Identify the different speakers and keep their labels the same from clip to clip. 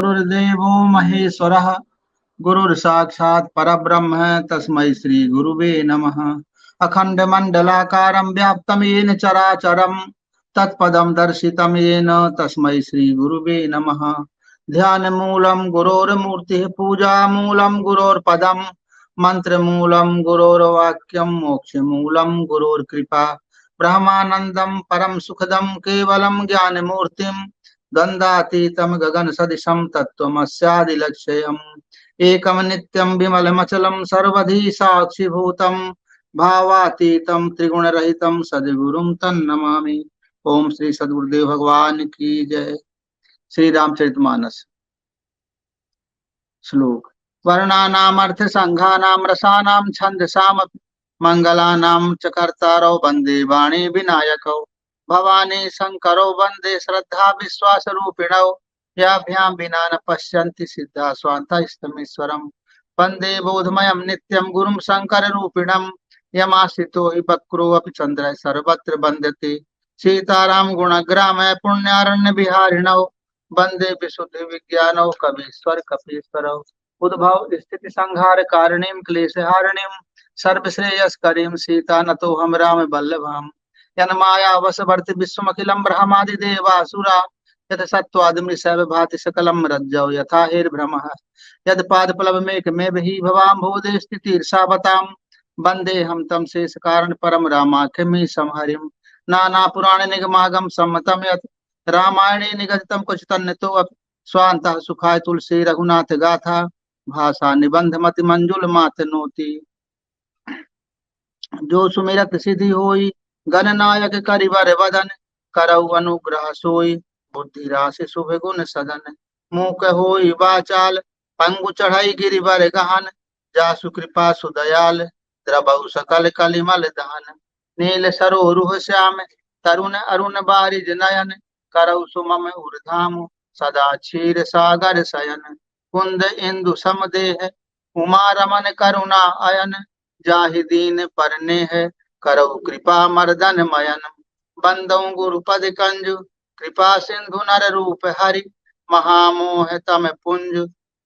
Speaker 1: गुरुर्देवो महेश्वरः गुरुर्साक्षात् परब्रह्म तस्मै श्री गुरुवे नमः। अखण्डमण्डलाकारं व्याप्तं येन चराचरं तत्पदं दर्शितं येन तस्मै श्री गुरुवे नमः। ध्यानमूलं गुरोर्मूर्तिः पूजामूलं गुरोर्पदं मन्त्रमूलं गुरोर्वाक्यं मोक्षमूलं गुरोर्कृपा। ब्रह्मानन्दं परं सुखदं केवलं ज्ञानमूर्तिं द्वन्द्वातीतं गगनसदृशं तत्त्वमस्यादिलक्ष्यम् एकं नित्यं विमलमचलं सर्वधी साक्षिभूतं भावातीतं त्रिगुणरहितं सद्गुरुं तन्नमामि। ओम श्री सद्गुरुदेव भगवान की जय। श्री रामचरितमानस। श्लोक। वर्णानामर्थ संघानां रसानां छन्दसामपि मंगलानां च कर्तारौ वन्दे वाणी विनायकौ भवानी शंकरौ वन्दे श्रद्धा विश्वास रूपिणौ याभ्यां विना न पश्यन्ति सिद्धा स्वान्तस्थमीश्वरम् वन्दे बोधमयं नित्यं गुरुं शंकर रूपिणम् यमाश्रितो हि वक्रो अपि चन्द्रः सर्वत्र वन्द्यते सीताराम गुणग्रामः पुण्यारण्य विहारिणौ वन्दे विशुद्धि विज्ञानौ कवीश्वर कपीश्वरौ उद्भव स्थिति संहार कारणीं क्लेशहारिणीं सर्वश्रेयस्करीं सीता नतो हम राम वल्लभाम् यन्माया वशवर्ति विश्वमखिलं ब्रह्मादि देवासुरा यत् सत्त्वादिमृषैव भाति सकलं रज्जौ यथा हेर्भ्रमः यत्पादपल्लवमेकमेव हि भवाम्भोधे स्थितिर्षावतां वन्देऽहं तं शेषकारण परं रामाख्यमीशं हरिं नानापुराण निगमागम सम्मतं यत् रामायणे निगदितं क्वचिदन्यतो स्वान्तः सुखाय तुलसी रघुनाथ गाथा भाषा निबंध मति मंजुल मात नोती जो सुमिरत सिद्धि होई गणनायक करिवर वदन करौ अनुग्रह सोई बुद्धि राशि शुभ गुण सदन मूक होई वाचाल पंगु चढ़ाई गिरिवर गहन जासु कृपा सुदयाल द्रबहु सकल कलिमल दहन नील सरोरुह श्याम तरुण अरुण बारिज नयन करौ सुमम उर्धाम सदा क्षीर सागर शयन कुंद इंदु समदेह उमा रमन करुणा अयन जाहि दीन परने है करौ कृपा मर्दन मयन बंदौ गुरुपद कंजु कृपा सिंधु नर रूप हरि महामोह तम पुंज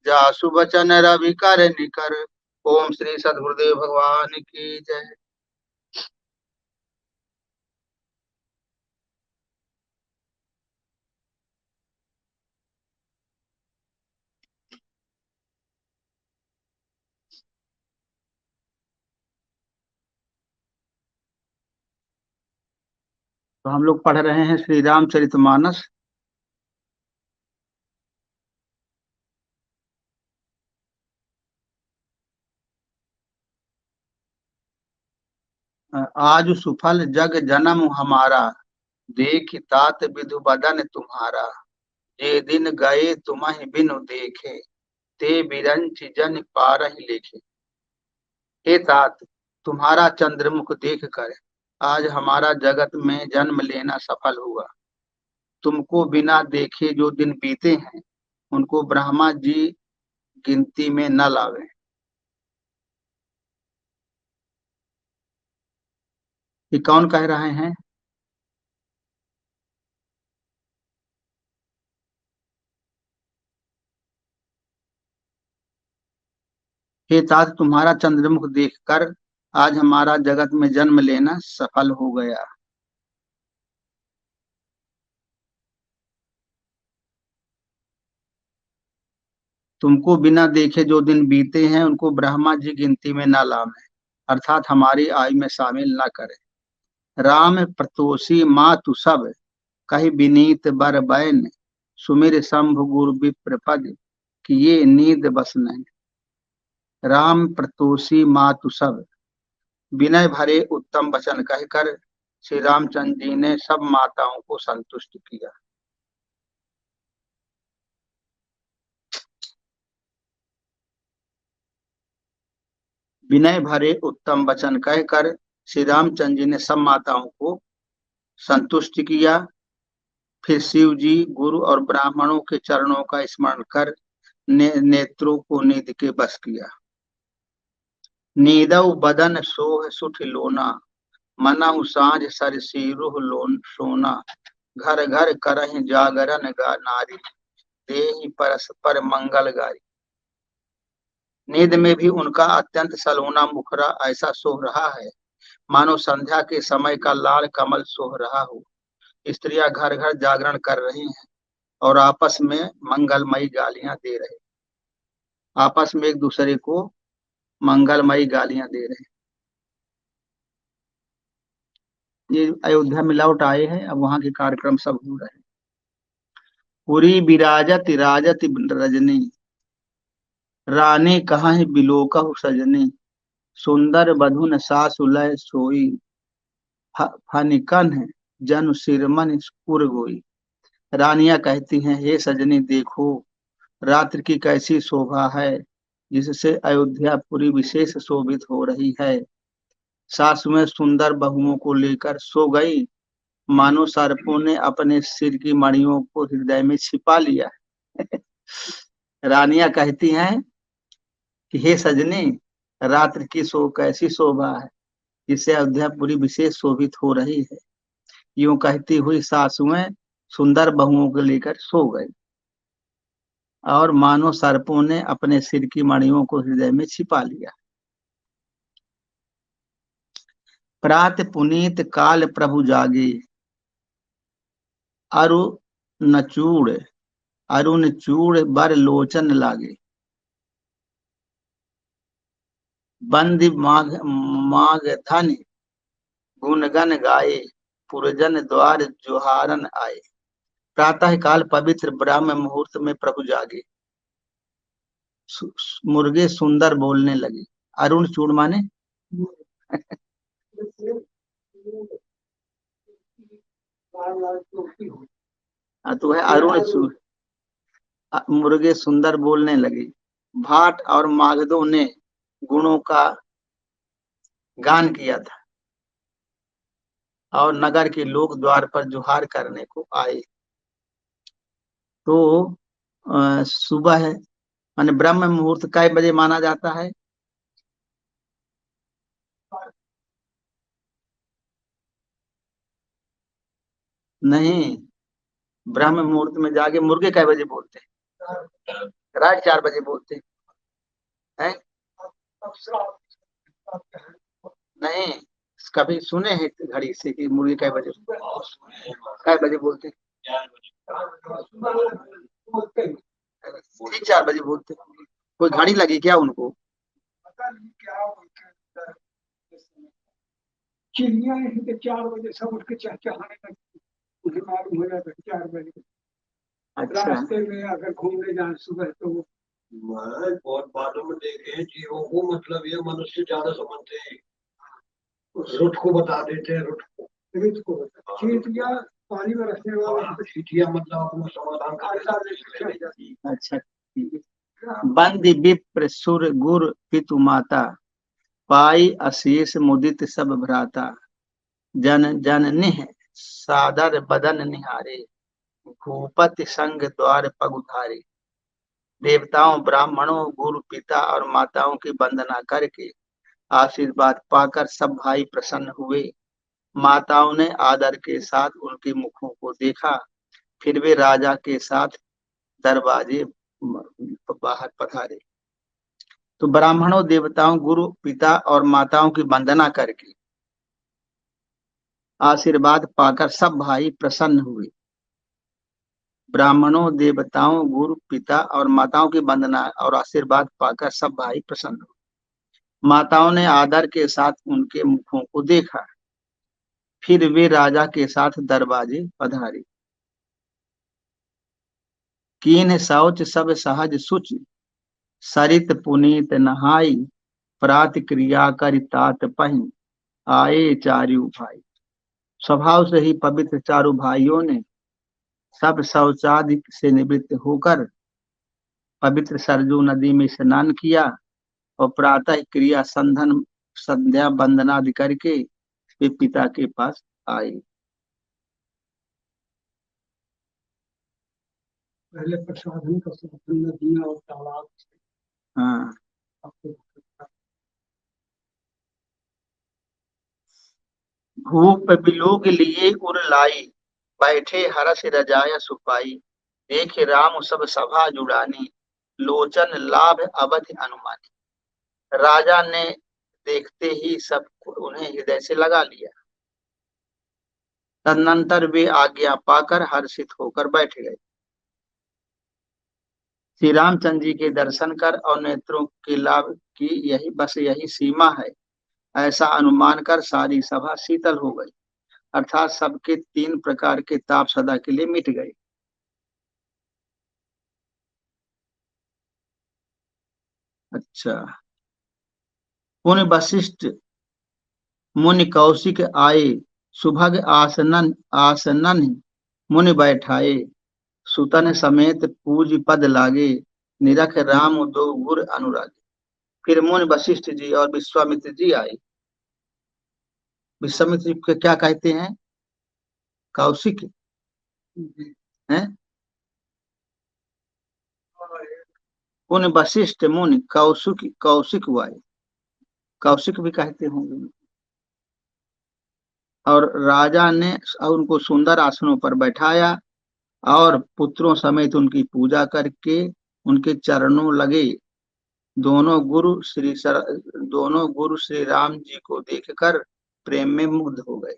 Speaker 1: जासु बचन रवि कर निकर। ओम श्री सद्गुरुदेव भगवान की जय। तो हम लोग पढ़ रहे हैं श्री रामचरितमानस। आज सुफल जग जन्म हमारा देख तात विधु बदन तुम्हारा जे दिन गए तुम्हें बिनु देखे ते बिरंच जन पारहि लेखे। हे तात, तुम्हारा चंद्रमुख देख कर आज हमारा जगत में जन्म लेना सफल हुआ। तुमको बिना देखे जो दिन बीते हैं उनको ब्रह्मा जी गिनती में न लावे। ये कौन कह रहे हैं? हे तात, तुम्हारा चंद्रमुख देखकर आज हमारा जगत में जन्म लेना सफल हो गया। तुमको बिना देखे जो दिन बीते हैं उनको ब्रह्मा जी गिनती में न लावे, अर्थात हमारी आयु में शामिल न करे। राम प्रतोषी मातु सब कही विनीत बर बैन सुमिर शंभु गुरु विप्रपद किए नींद बस नहीं। राम प्रतोषी मातु सब, विनय भरे उत्तम वचन कहकर श्री रामचंद्र जी ने सब माताओं को संतुष्ट किया। विनय भरे उत्तम वचन कहकर श्री रामचंद्र जी ने सब माताओं को संतुष्ट किया। फिर शिव जी गुरु और ब्राह्मणों के चरणों का स्मरण कर नेत्रों को नींद के बस किया। नीदौ बदन सोह सुठ लोना मनहु साँझ सरसीरुह लोन सोना घर घर करहि जागरण गा नारी देहि परस्पर मंगल गारी। नींद में भी उनका अत्यंत सलोना मुखरा ऐसा सोह रहा है मानो संध्या के समय का लाल कमल सोह रहा हो। स्त्रियां घर घर जागरण कर रही हैं और आपस में मंगलमयी गालियां दे रहे, आपस में एक दूसरे को मंगलमयी गालियां दे रहे। ये अयोध्या में लौट आए हैं, अब वहां के कार्यक्रम सब हो रहे हैं। पुरी बिराजत राजत रजनी, रानी कहाँ बिलोकहु सजनी, सुंदर बधुन सासु लय सोई, फनिकन जनु सिरमन पुर गोई। रानियां कहती हैं, हे सजनी देखो रात्रि की कैसी शोभा है जिससे अयोध्या पूरी विशेष शोभित हो रही है। सासुएं सुंदर बहुओं को लेकर सो गई, मानो सर्पों ने अपने सिर की मणियों को हृदय में छिपा लिया। रानियां कहती हैं कि हे सजनी, रात्रि की कैसी शोभा है जिससे अयोध्या पूरी विशेष शोभित हो रही है। यूं कहती हुई सासुएं सुंदर बहुओं को लेकर सो गई और मानो सर्पों ने अपने सिर की मणियों को हृदय में छिपा लिया। प्रात पुनीत काल प्रभु जागे, अरु नचूड़ अरुण चूड़ बर लोचन लागे। बंदी माघ माघ धन गुणगन गाए, पुरजन द्वार जोहारन आए। प्रातः काल पवित्र ब्राह्म मुहूर्त में प्रभु जागे, मुर्गे सुंदर बोलने लगे। अरुण चूड़ माने तो है अरुण चूड़। मुर्गे सुंदर बोलने लगे। भाट और मागधों ने गुणों का गान किया था और नगर के लोग द्वार पर जुहार करने को आए। तो सुबह है माने ब्रह्म मुहूर्त कै बजे माना जाता है? नहीं, ब्रह्म मुहूर्त में जाके मुर्गे कै बजे बोलते हैं? रात 4 बजे बोलते हैं। नहीं, कभी सुने हैं घड़ी से कि मुर्गे कै बजे बोलते हैं? ठीक 4 बजे बोलते हैं। कोई घड़ी लगी क्या उनको? चिड़िया नहीं तो 4 बजे सब उठ के चहचहाने लगती, मुझे मालूम हो जाता है 4 बजे। अच्छा, रास्ते में अगर घूमने जाए सुबह तो मैं बहुत बातों में देखे हैं जीवों को, मतलब ये मनुष्य ज्यादा समझते हैं, रुट को बता देते हैं। रुट को बता चींटियां पानी में रखने वाले चींटियां मतलब अपना समाधान कर। अच्छा, बंदी विप्र सुर गुर पितु माता, पाई अशेष मुदित सब भ्राता। जन जननि सादर बदन निहारे, भूपति संग द्वार पगुधारे। देवताओं, ब्राह्मणों, गुरु, पिता और माताओं की वंदना करके आशीर्वाद पाकर सब भाई प्रसन्न हुए। माताओं ने आदर के साथ उनके मुखों को देखा, फिर वे राजा के साथ दरवाजे बाहर पधारे। तो ब्राह्मणों, देवताओं, गुरु, पिता और माताओं की वंदना करके आशीर्वाद पाकर सब भाई प्रसन्न हुए। ब्राह्मणों, देवताओं, गुरु, पिता और माताओं की वंदना और आशीर्वाद पाकर सब भाई प्रसन्न हुए। माताओं ने आदर के साथ उनके मुखों को देखा, फिर वे राजा के साथ दरवाजे पधारे। कीन शौच सब सहज सुच, सरित पुनीत नहाई। प्रात क्रिया कर तात पही, आए चारु भाई। स्वभाव से ही पवित्र चारों भाइयों ने सब शौचादि से निवृत्त होकर पवित्र सरजू नदी में स्नान किया और प्रातः क्रिया संधन संध्या वंदना आदि करके वे पिता के पास आए। पहले प्रसाधन का साधन नदियां और तालाब। हाँ, भूप बिलोक लिए उर लाई, बैठे हरस रजाया सुपाई। देख राम सब सभा जुड़ानी, लोचन लाभ अवधि अनुमानी। राजा ने देखते ही सब उन्हें हृदय से लगा लिया। तदनंतर वे आज्ञा पाकर हर्षित होकर बैठ गए। श्री रामचंद्र जी के दर्शन कर और नेत्रों के लाभ की यही सीमा है, ऐसा अनुमान कर सारी सभा शीतल हो गई, अर्थात सबके 3 प्रकार के ताप सदा के लिए मिट गए। अच्छा। पुण्य वशिष्ठ मुनि कौशिक आए, सुभग आसनन आसनन मुनि बैठाए, सुतन समेत पूज पद लागे, निरख राम दो गुर अनुरागे। फिर मुनि वशिष्ठ जी और विश्वामित्र जी आए। विश्वामित्र जी को क्या कहते हैं? कौशिक हैं। पुण्य वशिष्ठ मुनि कौशिक कौशिक हुआ, कौशिक भी कहते होंगे। और राजा ने उनको सुंदर आसनों पर बैठाया और पुत्रों समेत उनकी पूजा करके उनके चरणों लगे। दोनों गुरु श्री राम जी को देखकर प्रेम में मुग्ध हो गए।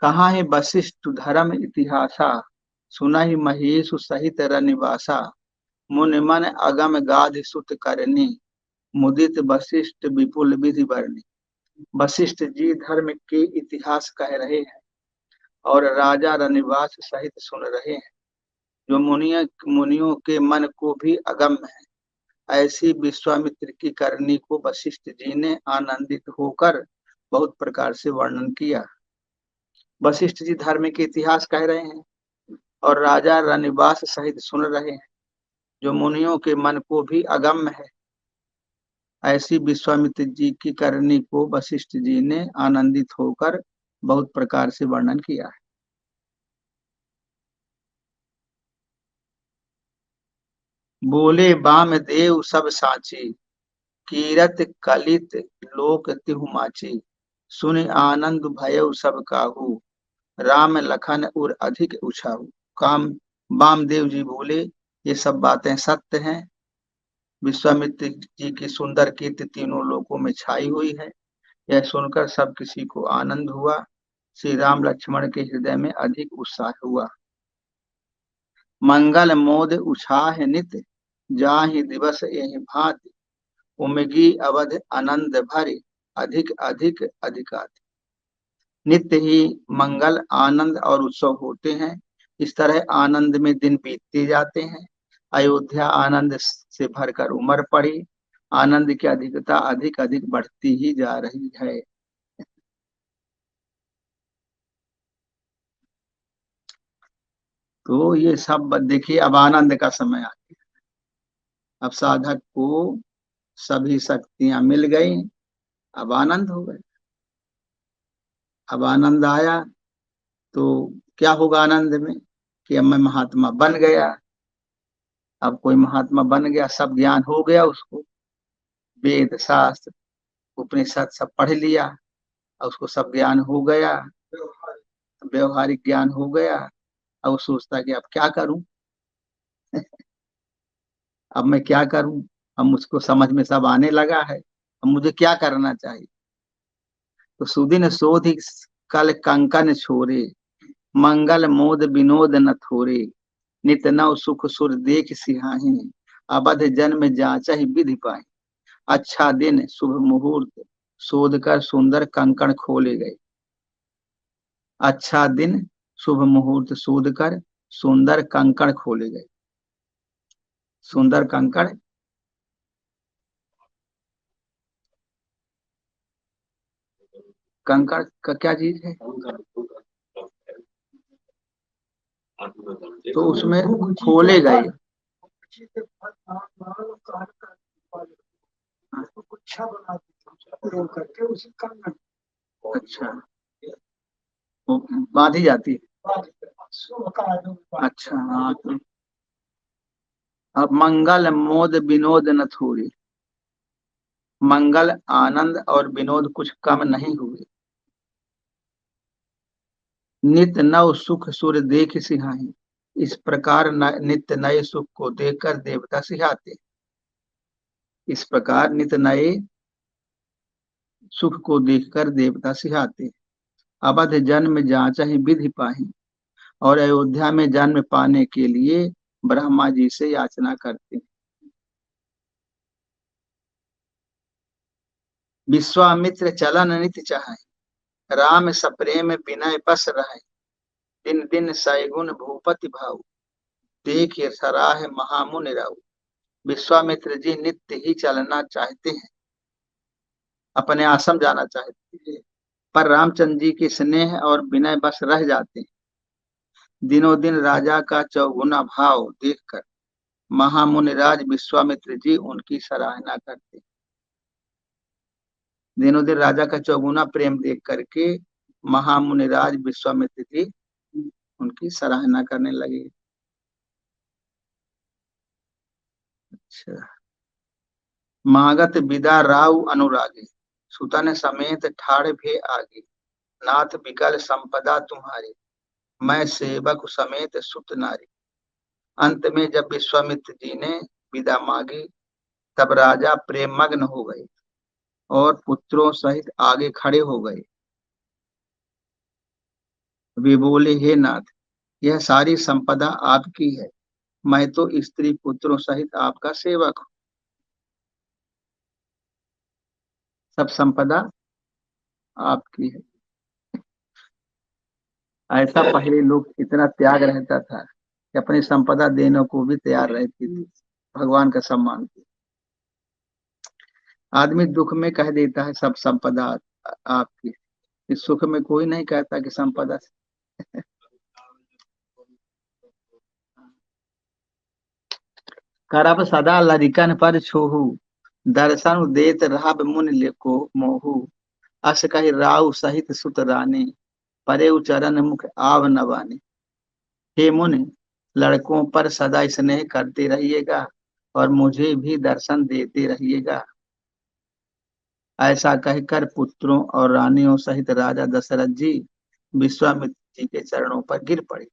Speaker 1: कहाँ है वशिष्ठ धर्म इतिहासा, सुना ही महेश सहित रनिवासा, मुनि मन अगम गाध सुत करनी, मुदित वशिष्ठ विपुल विधि वर्णी। वशिष्ठ जी धर्म के इतिहास कह रहे हैं और राजा रनिवास सहित सुन रहे हैं, जो मुनियों के मन को भी अगम है। ऐसी विश्वामित्र की करनी को वशिष्ठ जी ने आनंदित होकर बहुत प्रकार से वर्णन किया। वशिष्ठ जी धर्म के इतिहास कह रहे हैं और राजा रनिवास सहित सुन रहे हैं, जो मुनियों के मन को भी अगम्य है। ऐसी विश्वामित्र जी की करनी को वशिष्ठ जी ने आनंदित होकर बहुत प्रकार से वर्णन किया है। बोले बाम देव सब साची, कीरत कलित लोक तिहुमाची, सुन आनंद भयउ सब काहू, राम लखन और अधिक उछाऊ। काम वामदेव जी बोले, ये सब बातें सत्य हैं। विश्वामित्र जी की सुंदर कीर्ति तीनों लोकों में छाई हुई है। यह सुनकर सब किसी को आनंद हुआ। श्री राम लक्ष्मण के हृदय में अधिक उत्साह हुआ। मंगल मोद उछाह नित, जाहि दिवस यही भांति, उमगी अवध आनंद भरे, अधिक अधिक अधिकाति। नित्य ही मंगल आनंद और उत्सव होते हैं। इस तरह आनंद में दिन बीतते जाते हैं। अयोध्या आनंद से भरकर उमड़ पड़ी। आनंद की अधिकता अधिक अधिक बढ़ती ही जा रही है। तो ये सब देखिए, अब आनंद का समय आ गया। अब साधक को सभी शक्तियां मिल गई, अब आनंद हो गए। अब आनंद आया तो क्या होगा आनंद में? कि अब मैं महात्मा बन गया। अब कोई महात्मा बन गया, सब ज्ञान हो गया उसको, वेद शास्त्र उपनिषद सब पढ़ लिया और उसको सब ज्ञान हो गया, व्यवहारिक ज्ञान हो गया। अब वो सोचता कि अब क्या करूं, अब मैं क्या करूं। अब मुझको समझ में सब आने लगा है, अब मुझे क्या करना चाहिए। तो सुदिन सोधि कल कंकन छोरे, मंगल मोद विनोद न थोरे, नित नव सुख सुर देख सिहाही, अबध जन्म जाचा ही विधि पाई। अच्छा दिन शुभ मुहूर्त शोध कर सुंदर कंकण खोले गए। अच्छा दिन शुभ मुहूर्त शोध कर सुंदर कंकण खोले गए। सुंदर कंकण कंकड़ का क्या चीज है? तो उसमें खोले गए। अच्छा, वो बांधी जाती है। अच्छा हाँ। तो अब मंगल मोद विनोद न थोड़ी, मंगल आनंद और विनोद कुछ कम नहीं हुए। नित नव सुख सुर देख सिहाही, इस प्रकार नित्य नए सुख को देखकर देवता सिहाते। इस प्रकार नित्य नए सुख को देखकर देवता सिहाते। अवध जन्म जांचहि विधि पाहि, और अयोध्या में जन्म पाने के लिए ब्रह्मा जी से याचना करते। विश्वामित्र चलन नित चाहे, राम सप्रेम विनय बस रहे। दिन दिन सैगुन भूपति भाऊ, देख सराह महामुनि राऊ। विश्वामित्र जी नित्य ही चलना चाहते हैं, अपने आश्रम जाना चाहते हैं, पर रामचंद्र जी के स्नेह और विनय बस रह जाते हैं। दिनों दिन राजा का चौगुना भाव देखकर महामुनिराज विश्वामित्र जी उनकी सराहना करते। दिनों दिन राजा का चौगुना प्रेम देख करके महामुनिराज विश्वामित्र जी उनकी सराहना करने लगे। अच्छा। मागत विदा राव अनुरागे, सुतन समेत ठाड़ भे आगे। नाथ विकल संपदा तुम्हारी, मैं सेवक समेत सुत नारी। अंत में जब विश्वामित्र जी ने विदा मांगी, तब राजा प्रेम मग्न हो गए और पुत्रों सहित आगे खड़े हो गए। वे बोले, हे नाथ, यह सारी संपदा आपकी है, मैं तो स्त्री पुत्रों सहित आपका सेवक हूँ। सब संपदा आपकी है। ऐसा पहले लोग इतना त्याग रहता था कि अपनी संपदा देने को भी तैयार रहती थी भगवान का सम्मान के। आदमी दुख में कह देता है सब संपदा आपकी, इस सुख में कोई नहीं कहता कि संपदा। करब सदा लरिकन पर छोहू, दर्शन देत रहब मुनि को मोहू। अस कहि राव सहित सुत रानी, परे चरण मुख आव नवाने। हे मुनि, लड़कों पर सदा स्नेह करते रहिएगा और मुझे भी दर्शन देते रहिएगा। ऐसा कहकर पुत्रों और रानियों सहित राजा दशरथ जी विश्वामित्र जी के चरणों पर गिर पड़े।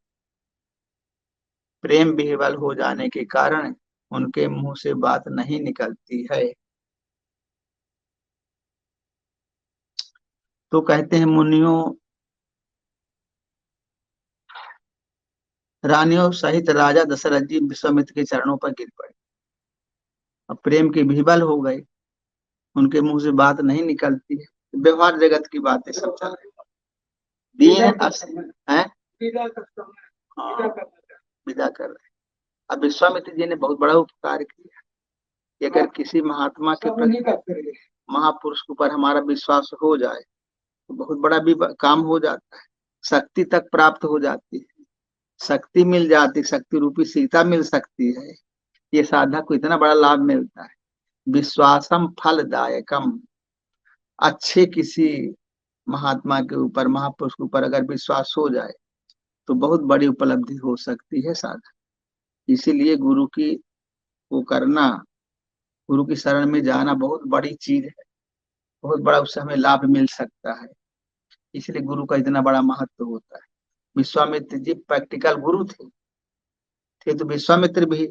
Speaker 1: प्रेम विह्वल हो जाने के कारण उनके मुंह से बात नहीं निकलती है। तो कहते हैं मुनियों रानियों सहित राजा दशरथ जी विश्वामित्र के चरणों पर गिर पड़े। अब प्रेम के विह्वल हो गए, उनके मुंह से बात नहीं निकलती है। व्यवहार जगत की बातें सब चल रही है। हाँ, विदा कर रहे। अब विश्वामित्र जी ने बहुत बड़ा उपकार किया कि अगर किसी महात्मा के प्रति महापुरुष के ऊपर हमारा विश्वास हो जाए तो बहुत बड़ा भी काम हो जाता है। शक्ति तक प्राप्त हो जाती है, शक्ति मिल जाती, शक्ति रूपी सीता मिल सकती है। ये साधक को इतना बड़ा लाभ मिलता है। विश्वासम फलदायकम, अच्छे किसी महात्मा के ऊपर महापुरुष के ऊपर अगर विश्वास हो जाए तो बहुत बड़ी उपलब्धि हो सकती है साधक। इसीलिए गुरु की वो करना, गुरु की शरण में जाना बहुत बड़ी चीज है, बहुत बड़ा उससे हमें लाभ मिल सकता है। इसलिए गुरु का इतना बड़ा महत्व होता है। विश्वामित्र जी प्रैक्टिकल गुरु थे तो विश्वामित्र भी,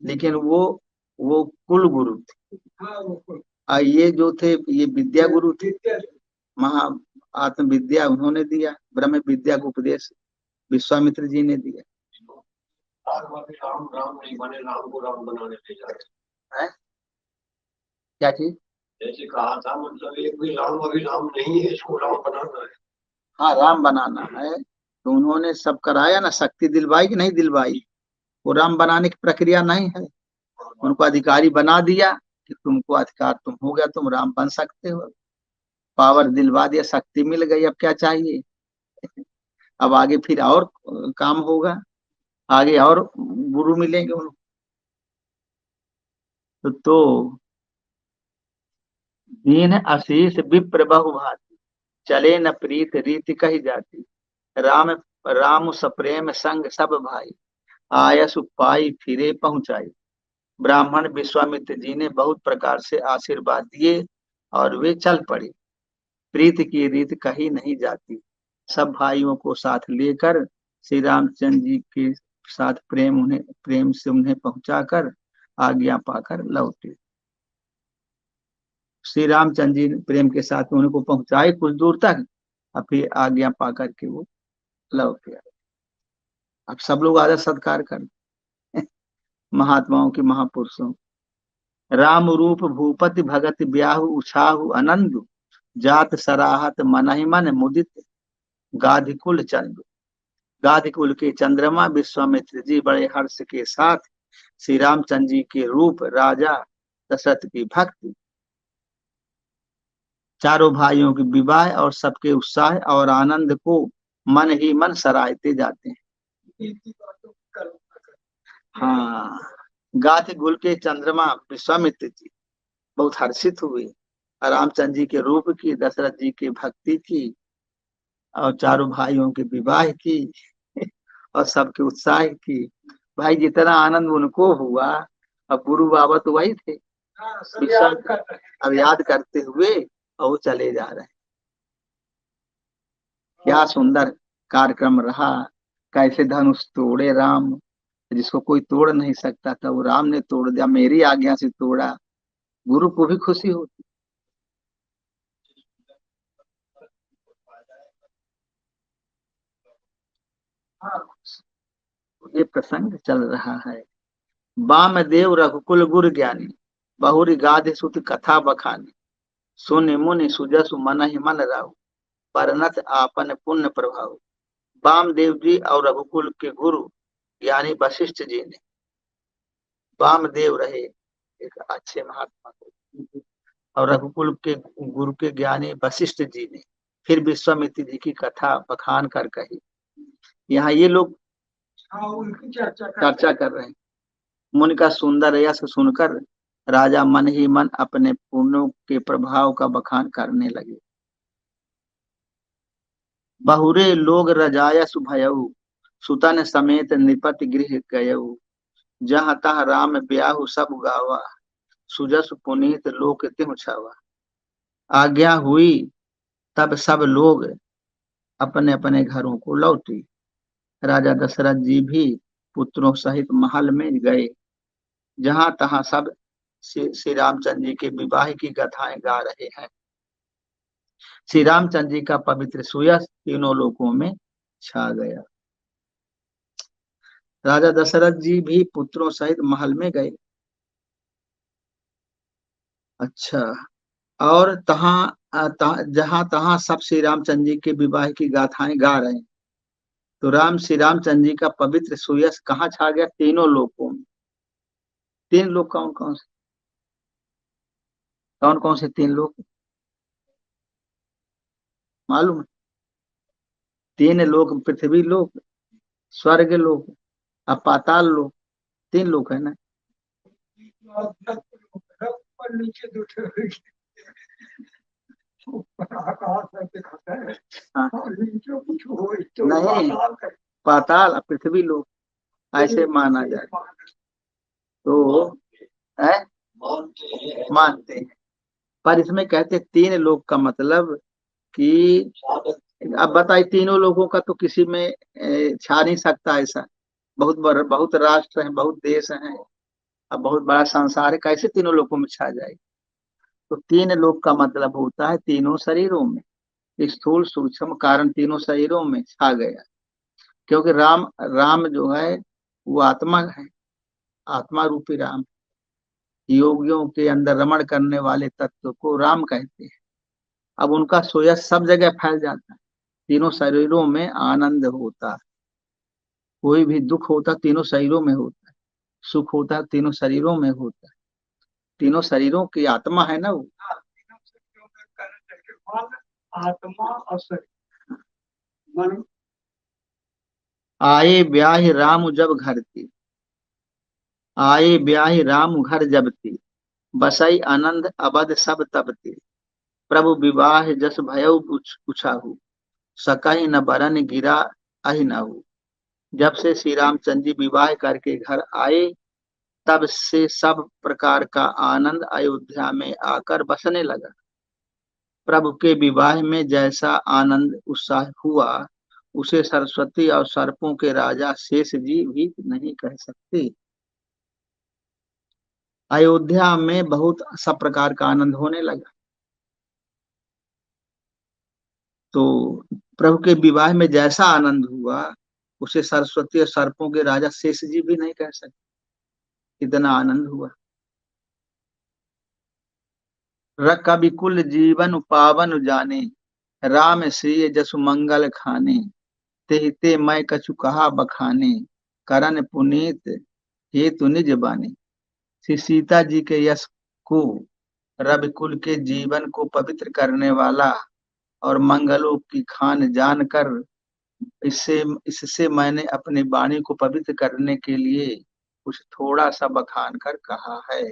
Speaker 1: लेकिन वो कुल गुरु थे। ये जो थे ये विद्या गुरु थे, महा आत्म विद्या उन्होंने दिया, ब्रह्म विद्या का उपदेश विश्वामित्र जी ने दिया। राम राम नहीं बने, राम को राम बनाने ले जाते हैं। क्या चीज? जैसे कहा था, मतलब एक भी राम अभी राम नहीं है, इसको राम बनाना है। हाँ, राम बनाना है तो उन्होंने सब कराया ना, शक्ति दिलवाई कि नहीं दिलवाई? वो राम बनाने की प्रक्रिया नहीं है, उनको अधिकारी बना दिया कि तुमको अधिकार, तुम हो गया, तुम राम बन सकते हो। पावर दिलवा दिया, शक्ति मिल गई, अब क्या चाहिए? अब आगे फिर और काम होगा, आगे और गुरु मिलेंगे उनको। तो दीन आशीष विप्र बहु भांति, चले न प्रीत रीति कही जाती। राम राम सप्रेम संग सब भाई, आयस पाई फिरे पहुंचाई। ब्राह्मण विश्वामित्र जी ने बहुत प्रकार से आशीर्वाद दिए और वे चल पड़े। प्रीत की रीत कही नहीं जाती। सब भाइयों को साथ लेकर श्री रामचंद्र जी के साथ प्रेम से उन्हें पहुंचाकर आज्ञा पाकर लौटे। श्री रामचंद्र जी प्रेम के साथ उनको पहुंचाए कुछ दूर तक, और फिर आज्ञा पाकर के वो लौट गया। अब सब लोग आदर सत्कार कर महात्माओं की, महापुरुषों। राम रूप भूपति भगत ब्याहु उछाहु आनंद, जात सराहत मन ही मन मुदित, गाधिकुल चंद। गाधिकुल के चंद्रमा विश्वामित्र जी बड़े हर्ष के साथ श्री रामचंद्र जी के रूप, राजा दशरथ की भक्ति, चारों भाइयों के विवाह और सबके उत्साह और आनंद को मन ही मन सराहते जाते हैं। हाँ, गाधिकुल के चंद्रमा विश्वामित्र जी बहुत हर्षित हुए, रामचंद्र जी के रूप की, दशरथ जी की भक्ति की, और चारों भाइयों के विवाह की और सबके उत्साह की। भाई जितना आनंद उनको हुआ, अब गुरु बाबा तो वही थे, अब याद करते हुए और वो चले जा रहे हैं। क्या सुंदर कार्यक्रम रहा। कैसे धनुष तोड़े राम, जिसको कोई तोड़ नहीं सकता था वो राम ने तोड़ दिया, मेरी आज्ञा से तोड़ा। गुरु को भी खुशी होती। ये प्रसंग चल रहा है। वामदेव रघुकुल गुर ज्ञानी, बहुरी गाधि सुत कथा बखानी, सुनि मुनि सुजसु मन ही मन राहु, परनत आपन पुण्य प्रभाव। वामदेव जी और रघुकुल के गुरु ज्ञानी वशिष्ठ जी ने, वामदेव रहे एक अच्छे महात्मा को, और रघुकुल के गुरु के ज्ञानी वशिष्ठ जी ने फिर विश्वामित्र जी की कथा बखान कर कही। यहाँ ये लोग उनकी चर्चा कर रहे हैं। मुनि का सुंदर यश सुनकर राजा मन ही मन अपने पुण्यों के प्रभाव का बखान करने लगे। बहुरे लोग रजायस भयऊ, सुतन समेत निपत गृह गयऊ, जहाँ तहाँ राम ब्याहु सब गावा, सुजस पुनीत लोक तिहु छावा। आज्ञा हुई तब सब लोग अपने अपने घरों को लौटे। राजा दशरथ जी भी पुत्रों सहित महल में गए, जहां तहां सब श्री रामचंद्र जी के विवाह की गाथाएं गा रहे हैं। श्री रामचंद्र जी का पवित्र सुयश तीनों लोकों में छा गया। राजा दशरथ जी भी पुत्रों सहित महल में गए। अच्छा, और जहां तहां सब श्री रामचंद्र जी के विवाह की गाथाएं गा रहे हैं। तो श्री रामचंद्र जी का पवित्र सुयश कहाँ छा गया? तीनों लोकों में। तीन लोग कौन कौन से? कौन कौन से तीन लोग मालूम है? तीन लोग, पृथ्वी लोक, स्वर्ग लोक और पाताल लोक। तीन लोग है ना। हाँ। नहीं, पाताल और पृथ्वी लोक ऐसे माना जाए तो है, मानते हैं। पर इसमें कहते तीन लोग का मतलब कि अब बताइए, तीनों लोगों का तो किसी में छा नहीं सकता ऐसा। बहुत राष्ट्र हैं, बहुत देश हैं, अब बहुत बड़ा संसार है, कैसे तीनों लोगों में छा जाए? तो तीन लोग का मतलब होता है तीनों शरीरों में, स्थूल सूक्ष्म कारण तीनों शरीरों में छा गया। क्योंकि राम राम जो है वो आत्मा है, आत्मा रूपी राम। योगियों के अंदर रमण करने वाले तत्व को राम कहते हैं। अब उनका सोयस सब जगह फैल जाता है, तीनों शरीरों में आनंद होता है। कोई भी दुख होता तीनों शरीरों में होता है, सुख होता तीनों शरीरों में होता है। तीनों शरीरों की आत्मा है ना वो। आत्मा और शरीर मन। आए ब्याह राम जब घर थी, आए ब्याह राम घर जब थी, बसई आनंद अबध सब तब थी, प्रभु विवाह जस भयउ पूछाहु, सकहि न बरन गिरा अहि नहु। जब से श्री रामचंद्र जी विवाह करके घर आए, तब से सब प्रकार का आनंद अयोध्या में आकर बसने लगा। प्रभु के विवाह में जैसा आनंद उत्साह हुआ, उसे सरस्वती और सर्पों के राजा शेष जी भी नहीं कह सकते। अयोध्या में बहुत सब प्रकार का आनंद होने लगा। तो प्रभु के विवाह में जैसा आनंद हुआ, उसे सरस्वती और सर्पों के राजा शेष जी भी नहीं कह सकते, इतना आनंद हुआ। कवि कुल जीवन पावन जाने, राम श्री जसु मंगल खाने, ते मैं कछु कहा बखाने, करन पुनीत हेतु निज बानी। श्री सीता जी के यश को, रवि कुल के जीवन को पवित्र करने वाला और मंगलों की खान जानकर, इससे इससे मैंने अपनी वाणी को पवित्र करने के लिए कुछ थोड़ा सा बखान कर कहा है।